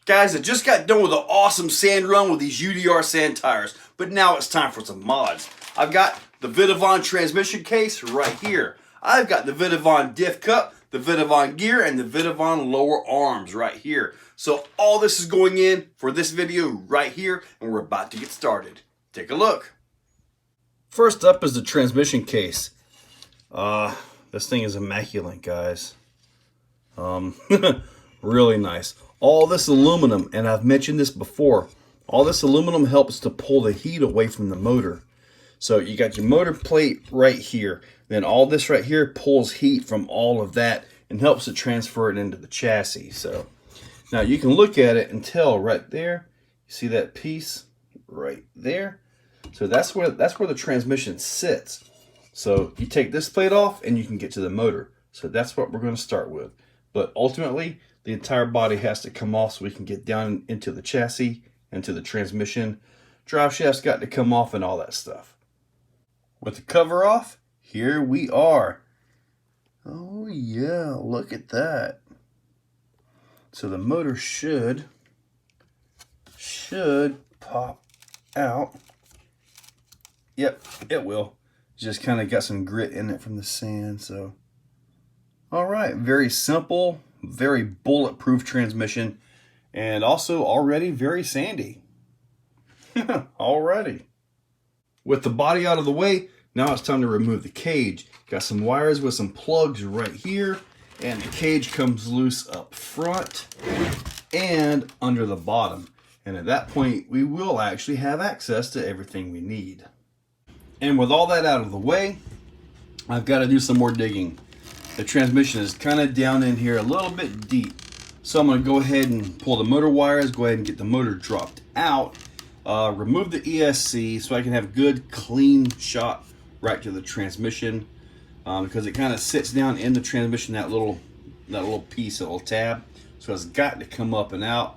Guys, I just got done with an awesome sand run with these UDR sand tires, but now it's time for some mods. I've got the Vitavon transmission case right here. I've got the Vitavon Diff Cup, the Vitavon gear, and the Vitavon lower arms right here. So all this is going in for this video right here, and we're about to get started. Take a look. First up is the transmission case. This thing is immaculate, guys. Really nice. All this aluminum, and I've mentioned this before, all this aluminum helps to pull the heat away from the motor. So you got your motor plate right here. Then all this right here pulls heat from all of that and helps to transfer it into the chassis. So now you can look at it and tell right there. You see that piece right there? So that's where the transmission sits. So you take this plate off and you can get to the motor. So that's what we're going to start with. But ultimately, the entire body has to come off so we can get down into the chassis, into the transmission. Drive shaft's got to come off and all that stuff. With the cover off, here we are. Oh yeah, look at that. So the motor should pop out. Yep, it will. Just kind of got some grit in it from the sand, so. All right, very simple, very bulletproof transmission, and also already very sandy. Alrighty. With the body out of the way, now it's time to remove the cage. Got some wires with some plugs right here, and the cage comes loose up front and under the bottom. And at that point, we will actually have access to everything we need. And with all that out of the way, I've got to do some more digging. The transmission is kind of down in here a little bit deep. So I'm going to go ahead and pull the motor wires, go ahead and get the motor dropped out, remove the ESC so I can have a good clean shot right to the transmission, because it kind of sits down in the transmission, that little piece, that little tab. So it's got to come up and out.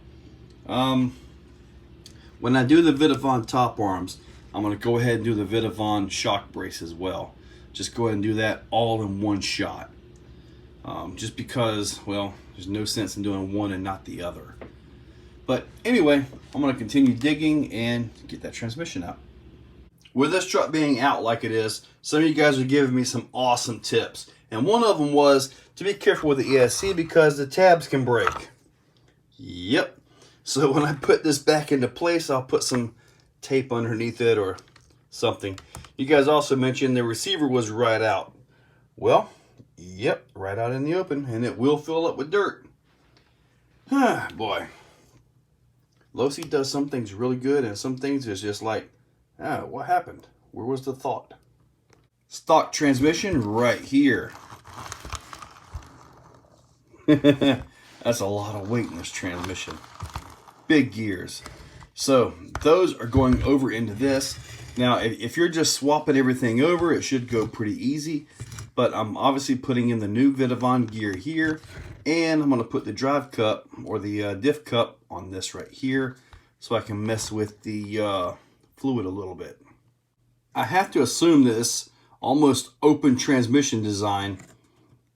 When I do the Vitavon top arms, I'm going to go ahead and do the Vitavon shock brace as well. Just go ahead and do that all in one shot. Just because, well, there's no sense in doing one and not the other. But anyway, I'm going to continue digging and get that transmission out. With this truck being out like it is, some of you guys are giving me some awesome tips. And one of them was to be careful with the ESC because the tabs can break. Yep. So when I put this back into place, I'll put some tape underneath it or something. You guys also mentioned the receiver was right out. Well, yep, right out in the open, and it will fill up with dirt. Boy. Losi does some things really good, and some things is just like, what happened? Where was the thought? Stock transmission right here. That's a lot of weight in this transmission. Big gears. So those are going over into this. Now, if you're just swapping everything over, it should go pretty easy. But I'm obviously putting in the new Vitavon gear here. And I'm going to put the drive cup or the diff cup on this right here, so I can mess with the fluid a little bit. I have to assume this almost open transmission design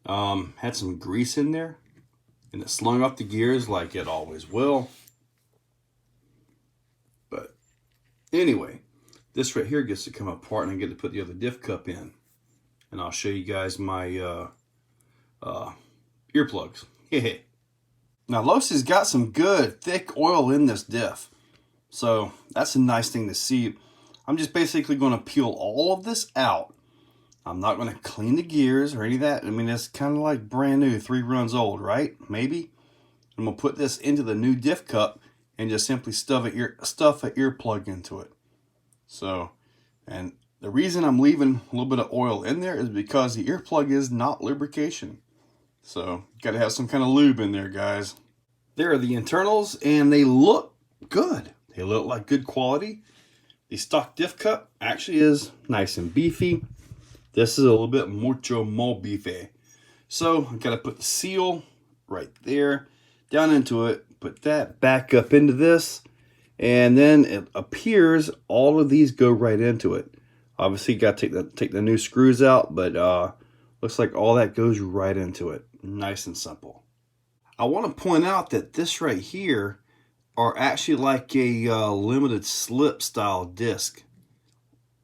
had some grease in there. And it slung off the gears like it always will. But anyway, this right here gets to come apart and I get to put the other diff cup in. And I'll show you guys my earplugs. Now Losi's got some good thick oil in this diff. So that's a nice thing to see. I'm just basically going to peel all of this out. I'm not going to clean the gears or any of that. I mean, it's kind of like brand new, 3 runs old, right? Maybe. I'm going to put this into the new diff cup and just simply stuff an earplug into it. So, and the reason I'm leaving a little bit of oil in there is because the earplug is not lubrication. So, got to have some kind of lube in there, guys. There are the internals, and they look good. They look like good quality. The stock diff cup actually is nice and beefy. This is a little bit mucho more beefy. So, I've got to put the seal right there, down into it, put that back up into this, and then it appears all of these go right into it. Obviously, you got to take the new screws out, but looks like all that goes right into it. Nice and simple. I want to point out that this right here, are actually like a limited slip style disc.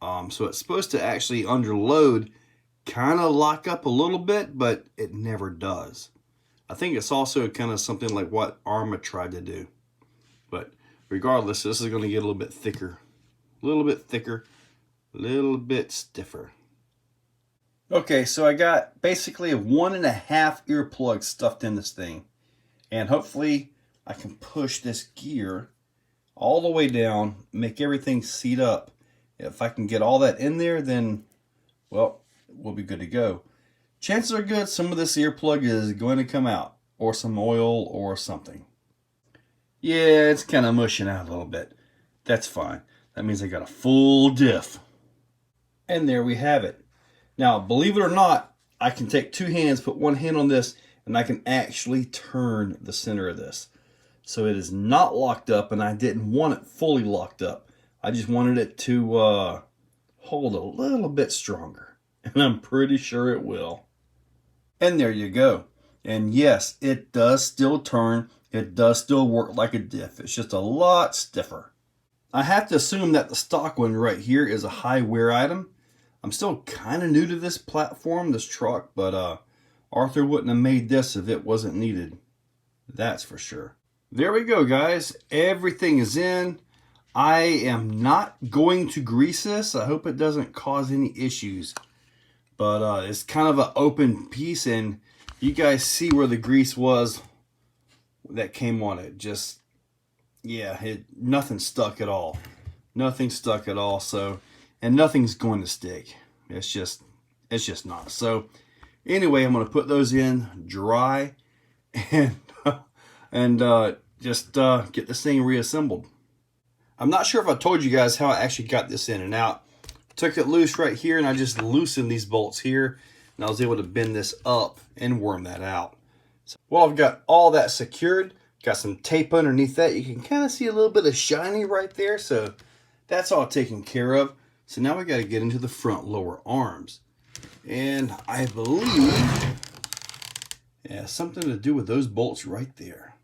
So it's supposed to actually under load kind of lock up a little bit, but it never does. I think it's also kind of something like what Arma tried to do. But regardless, this is going to get a little bit thicker. A little bit thicker. A little bit stiffer. Okay, so I got basically a 1.5 earplug stuffed in this thing. And hopefully I can push this gear all the way down, make everything seat up. If I can get all that in there, then, well, we'll be good to go. Chances are good some of this earplug is going to come out, or some oil or something. Yeah, it's kind of mushing out a little bit. That's fine. That means I got a full diff. And there we have it. Now, believe it or not, I can take two hands, put one hand on this, and I can actually turn the center of this. So it is not locked up, and I didn't want it fully locked up. I just wanted it to hold a little bit stronger. And I'm pretty sure it will. And there you go. And yes, it does still turn. It does still work like a diff. It's just a lot stiffer. I have to assume that the stock one right here is a high wear item. I'm still kind of new to this platform, this truck, but Arthur wouldn't have made this if it wasn't needed. That's for sure. There we go, guys. Everything is in. I am not going to grease this. I hope it doesn't cause any issues. But it's kind of an open piece, and you guys see where the grease was that came on it. Just, yeah, nothing stuck at all. Nothing stuck at all. So, and nothing's going to stick. It's just not. So, anyway, I'm going to put those in dry and just get this thing reassembled. I'm not sure if I told you guys how I actually got this in and out. Took it loose right here, and I just loosened these bolts here, and I was able to bend this up and worm that out. So, well, I've got all that secured. Got some tape underneath that. You can kind of see a little bit of shiny right there, so that's all taken care of. So now we got to get into the front lower arms. And I believe it has something to do with those bolts right there.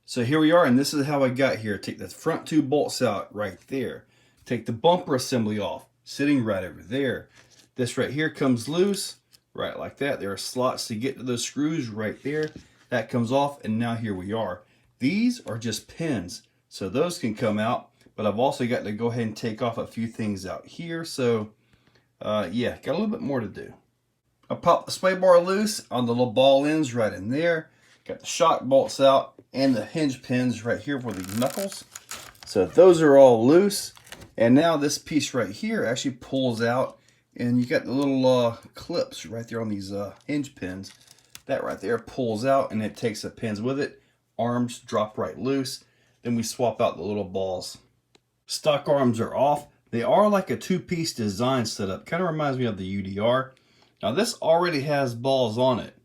So here we are, and this is how I got here. Take the front two bolts out right there. Take the bumper assembly off, sitting right over there. This right here comes loose, right like that. There are slots to get to those screws right there. That comes off, and now here we are. These are just pins, so those can come out, but I've also got to go ahead and take off a few things out here. So, yeah, got a little bit more to do. I popped the sway bar loose on the little ball ends right in there. Got the shock bolts out and the hinge pins right here for the knuckles. So those are all loose. And now this piece right here actually pulls out, and you got the little clips right there on these hinge pins. That right there pulls out, and it takes the pins with it. Arms drop right loose. Then we swap out the little balls. Stock arms are off. They are like a two-piece design setup. Kind of reminds me of the UDR. Now this already has balls on it.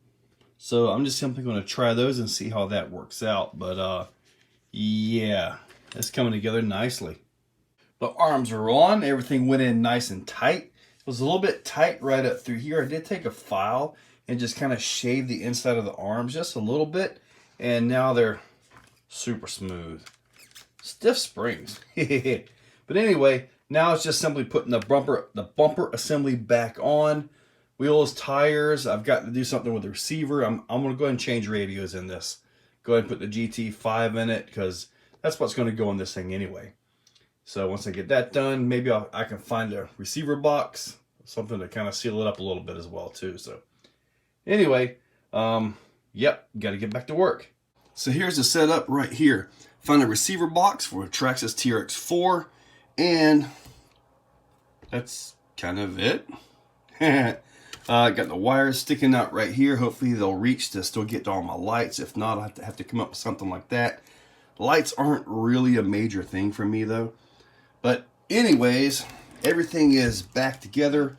So I'm just simply going to try those and see how that works out. But yeah, it's coming together nicely. The arms are on. Everything went in nice and tight. It was a little bit tight right up through here. I did take a file and just kind of shave the inside of the arms just a little bit. And now they're super smooth. Stiff springs. But anyway, now it's just simply putting the bumper assembly back on. Wheels, tires. I've got to do something with the receiver. I'm going to go ahead and change radios in this. Go ahead and put the GT5 in it, because that's what's going to go in this thing anyway. So once I get that done, maybe I can find a receiver box, something to kind of seal it up a little bit as well too. So anyway, yep, got to get back to work. So here's the setup right here. Found a receiver box for a Traxxas TRX4, and that's kind of it. Got the wires sticking out right here. Hopefully they'll reach to still get to all my lights. If not, I'll have to come up with something like that. Lights aren't really a major thing for me though. But anyways, everything is back together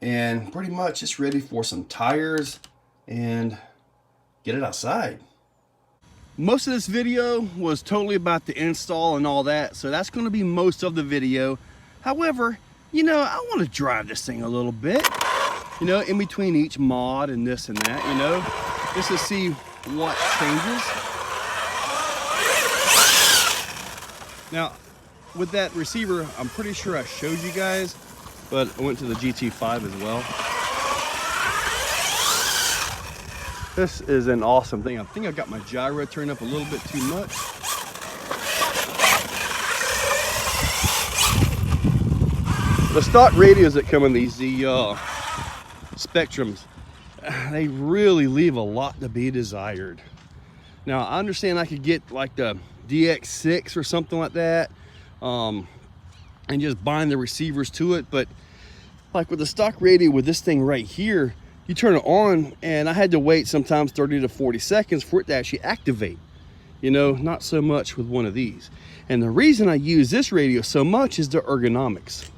and pretty much it's ready for some tires and get it outside. Most of this video was totally about the install and all that, so that's going to be most of the video. However, you know, I want to drive this thing a little bit, you know, in between each mod and this and that, you know, just to see what changes. Now, with that receiver, I'm pretty sure I showed you guys, but I went to the GT5 as well. This is an awesome thing. I think I got my gyro turned up a little bit too much. The stock radios that come in these, the Spectrums, they really leave a lot to be desired. Now, I understand I could get like the DX6 or something like that, and just bind the receivers to it, but like with the stock radio with this thing right here, you turn it on and I had to wait sometimes 30 to 40 seconds for it to actually activate. You know, not so much with one of these. And the reason I use this radio so much is the ergonomics.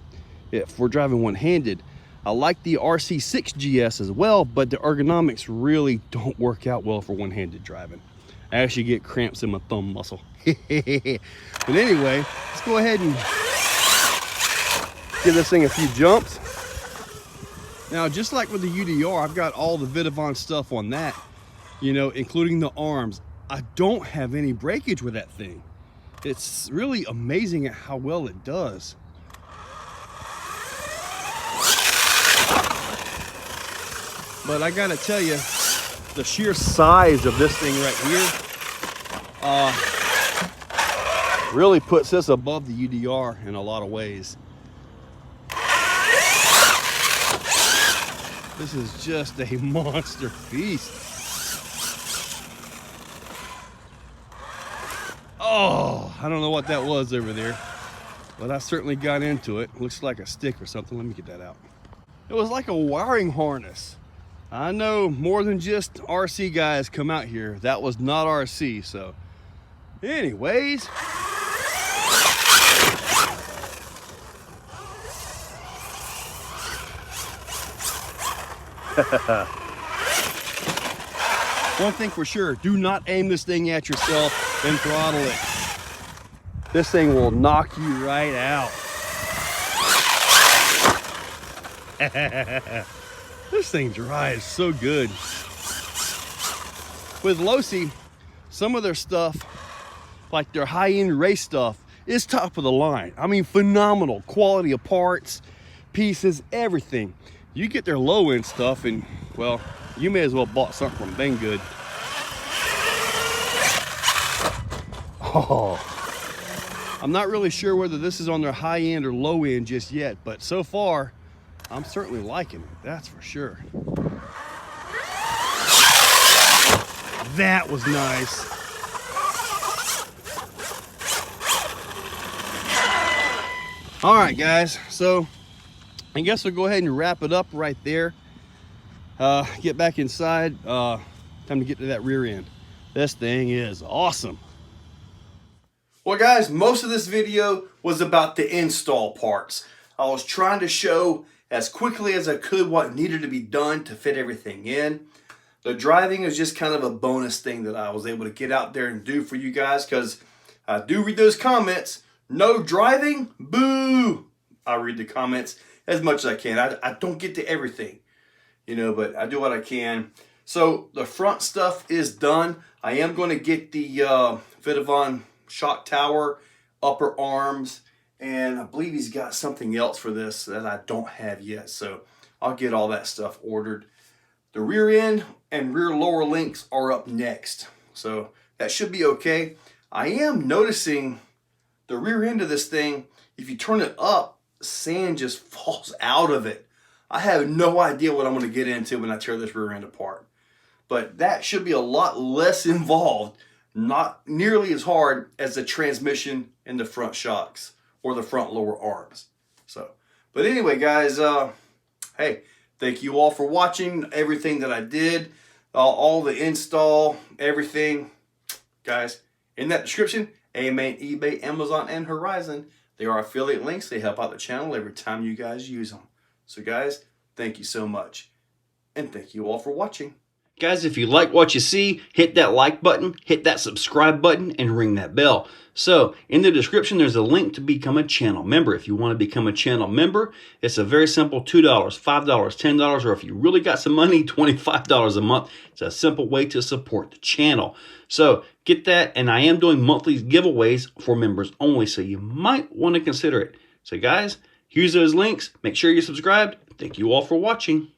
If we're driving one-handed, I like the RC6GS as well, but the ergonomics really don't work out well for one-handed driving. I actually get cramps in my thumb muscle. But anyway, let's go ahead and give this thing a few jumps. Now, just like with the UDR, I've got all the Vitavon stuff on that, you know, including the arms. I don't have any breakage with that thing. It's really amazing at how well it does. But I gotta tell you, the sheer size of this thing right here really puts this above the UDR in a lot of ways. This is just a monster beast. Oh, I don't know what that was over there, but I certainly got into it. Looks like a stick or something. Let me get that out. It was like a wiring harness. I know more than just RC guys come out here. That was not RC, so anyways. One thing for sure, do not aim this thing at yourself and throttle it. This thing will knock you right out. This thing drives so good. With Losi, some of their stuff, like their high-end race stuff, is top of the line. I mean, phenomenal quality of parts, pieces, everything. You get their low-end stuff and, well, you may as well bought something from Banggood. Oh, I'm not really sure whether this is on their high-end or low-end just yet, but so far, I'm certainly liking it, that's for sure. That was nice. All right, guys, so I guess we'll go ahead and wrap it up right there. Get back inside. Time to get to that rear end. This thing is awesome. Well, guys, most of this video was about the install parts. I was trying to show as quickly as I could what needed to be done to fit everything in. The driving is just kind of a bonus thing that I was able to get out there and do for you guys, because I do read those comments. No driving? Boo! I read the comments as much as I can. I don't get to everything, you know, but I do what I can. So the front stuff is done. I am going to get the Vitavon shock tower, upper arms, and I believe he's got something else for this that I don't have yet. So I'll get all that stuff ordered. The rear end and rear lower links are up next. So that should be okay. I am noticing the rear end of this thing, if you turn it up, sand just falls out of it. I have no idea what I'm going to get into when I tear this rear end apart. But that should be a lot less involved, not nearly as hard as the transmission and the front shocks or the front lower arms. So, but anyway, guys, hey, thank you all for watching everything that I did, all the install, everything. Guys, in that description, AMA, eBay, Amazon, and Horizon, they are affiliate links. They help out the channel every time you guys use them. So guys, thank you so much. And thank you all for watching. Guys, if you like what you see, hit that like button, hit that subscribe button, and ring that bell. So, in the description, there's a link to become a channel member. If you want to become a channel member, it's a very simple $2, $5, $10, or if you really got some money, $25 a month. It's a simple way to support the channel. So, get that, and I am doing monthly giveaways for members only, so you might want to consider it. So, guys, use those links. Make sure you're subscribed. Thank you all for watching.